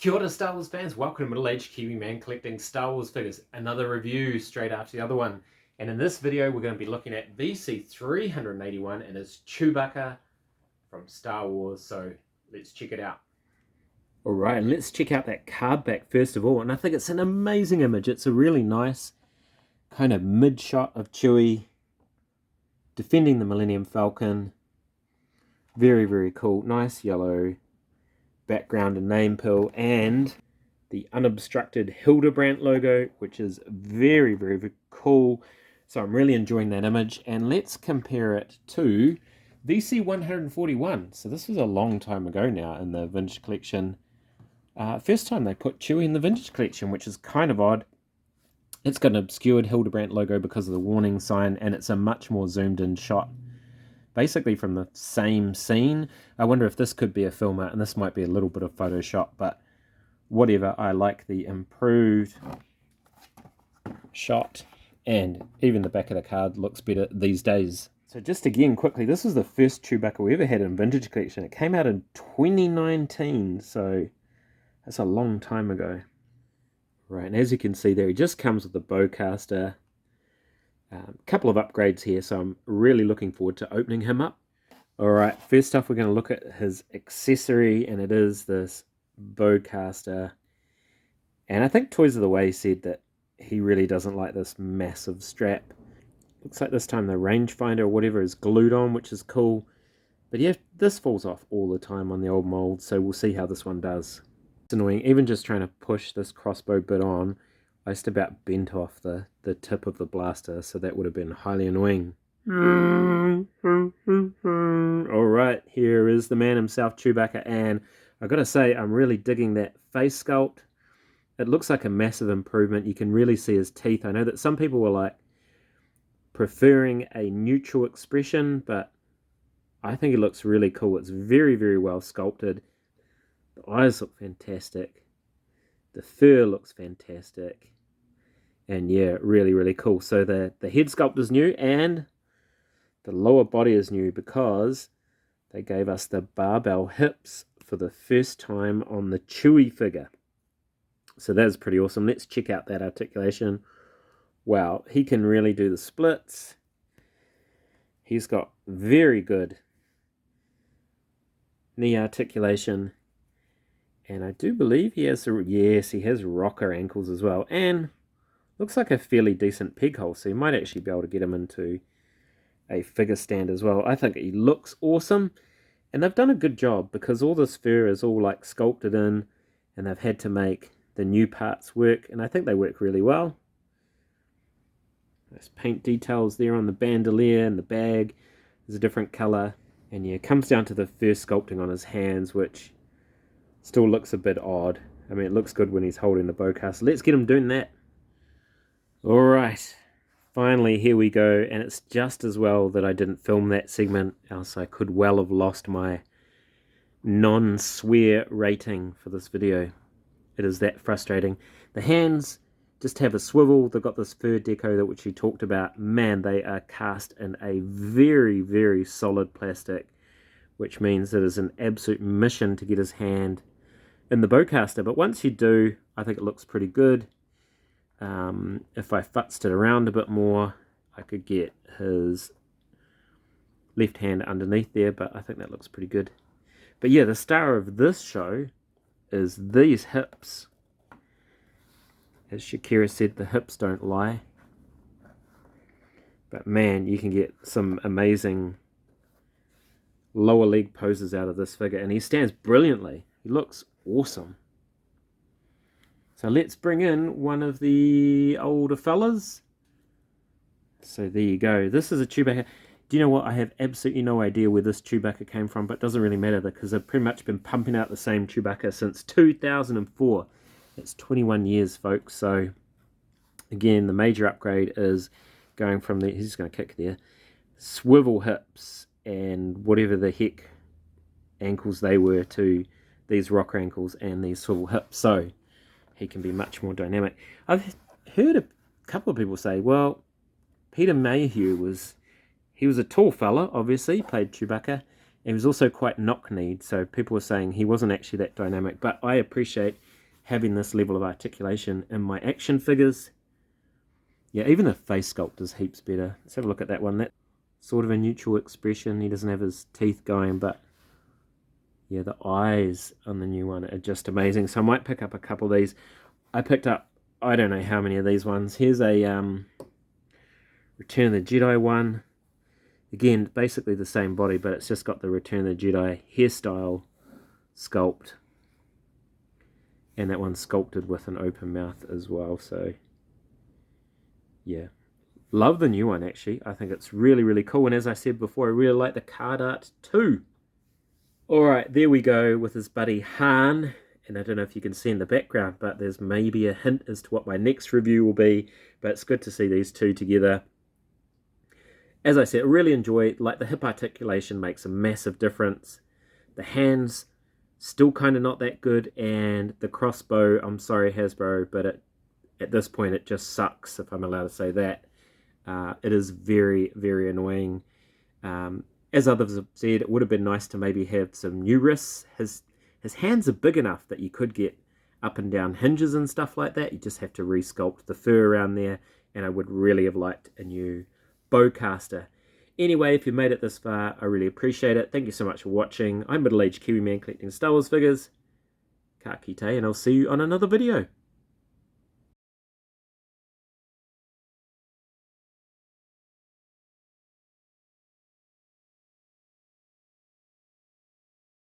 Kia ora Star Wars fans, welcome to middle-aged Kiwi man collecting Star Wars figures. Another review straight after the other one. And in this video we're going to be looking at VC381 and it's Chewbacca from Star Wars, so let's check it out. Alright, and let's check out that card back first of all, and I think it's an amazing image. It's a really nice kind of mid-shot of Chewie defending the Millennium Falcon. Very, very cool. Nice yellow background and name pill, and the unobstructed Hildebrandt logo, which is very, very, very cool. So I'm really enjoying that image, and let's compare it to VC141. So this was a long time ago now in the vintage collection. First time they put Chewie in the vintage collection, which is kind of odd. It's got an obscured Hildebrandt logo because of the warning sign, and it's a much more zoomed in shot, basically from the same scene. I wonder if this could be a filmer, and this might be a little bit of Photoshop, but whatever. I like the improved shot, and even the back of the card looks better these days. So just again quickly, this is the first Chewbacca we ever had in vintage collection. It came out in 2019, so that's a long time ago. Right, and as you can see there, he just comes with the Bowcaster. Couple of upgrades here, so I'm really looking forward to opening him up. Alright, first off we're going to look at his accessory, and it is this Bowcaster. And I think Toys of the Way said that he really doesn't like this massive strap. Looks like this time the rangefinder or whatever is glued on, which is cool. But yeah, this falls off all the time on the old mold, so we'll see how this one does. It's annoying, even just trying to push this crossbow bit on, I just about bent off the tip of the blaster, so that would have been highly annoying. Alright, here is the man himself, Chewbacca, and I've got to say, I'm really digging that face sculpt. It looks like a massive improvement. You can really see his teeth. I know that some people were like preferring a neutral expression, but I think it looks really cool. It's very, very well sculpted. The eyes look fantastic. The fur looks fantastic. And yeah, really, really cool. So the head sculpt is new, and the lower body is new because they gave us the barbell hips for the first time on the Chewie figure. So that's pretty awesome. Let's check out that articulation. Wow, he can really do the splits. He's got very good knee articulation. And I do believe he has, yes, he has rocker ankles as well. And looks like a fairly decent peg hole, so you might actually be able to get him into a figure stand as well. I think he looks awesome, and they've done a good job because all this fur is all like sculpted in, and they've had to make the new parts work, and I think they work really well. There's paint details there on the bandolier, and the bag is a different color, and yeah, it comes down to the fur sculpting on his hands, which still looks a bit odd. I mean, it looks good when he's holding the Bowcaster. Let's get him doing that. Alright, finally here we go, and it's just as well that I didn't film that segment, else I could well have lost my non-swear rating for this video. It is that frustrating. The hands just have a swivel. They've got this fur deco that which we talked about. Man, they are cast in a very, very solid plastic, which means it is an absolute mission to get his hand in the Bowcaster. But once you do, I think it looks pretty good. If I futzed it around a bit more, I could get his left hand underneath there, but I think that looks pretty good. But yeah, the star of this show is these hips. As Shakira said, the hips don't lie. But man, you can get some amazing lower leg poses out of this figure, and he stands brilliantly. He looks awesome. So let's bring in one of the older fellas. So there you go. This is a Chewbacca. Do you know what? I have absolutely no idea where this Chewbacca came from, but it doesn't really matter because I've pretty much been pumping out the same Chewbacca since 2004. It's 21 years, folks. So again, the major upgrade is going from the, he's just going to kick there, swivel hips and whatever the heck ankles they were to these rocker ankles and these swivel hips. So he can be much more dynamic. I've heard a couple of people say, well, Peter Mayhew was a tall fella, obviously, played Chewbacca, He was also quite knock-kneed, so people were saying he wasn't actually that dynamic. But I appreciate having this level of articulation in my action figures. Yeah, even the face sculpt is heaps better. Let's have a look at that one. That's sort of a neutral expression. He doesn't have his teeth going, but yeah, the eyes on the new one are just amazing. So I might pick up a couple of these. I picked up, I don't know how many of these ones. Here's a Return of the Jedi one. Again, basically the same body, but it's just got the Return of the Jedi hairstyle sculpt. And that one's sculpted with an open mouth as well. So yeah, love the new one actually. I think it's really, really cool. And as I said before, I really like the card art too. Alright, there we go with his buddy Han. And I don't know if you can see in the background, but there's maybe a hint as to what my next review will be. But it's good to see these two together. As I said, I really enjoy, like the hip articulation makes a massive difference. The hands, still kind of not that good. And the crossbow, I'm sorry Hasbro, but at this point it just sucks, if I'm allowed to say that. It is very, very annoying. As others have said, it would have been nice to maybe have some new wrists. His hands are big enough that you could get up and down hinges and stuff like that. You just have to re-sculpt the fur around there. And I would really have liked a new Bowcaster. Anyway, if you made it this far, I really appreciate it. Thank you so much for watching. I'm middle-aged Kiwi man collecting Star Wars figures. Ka kite, and I'll see you on another video.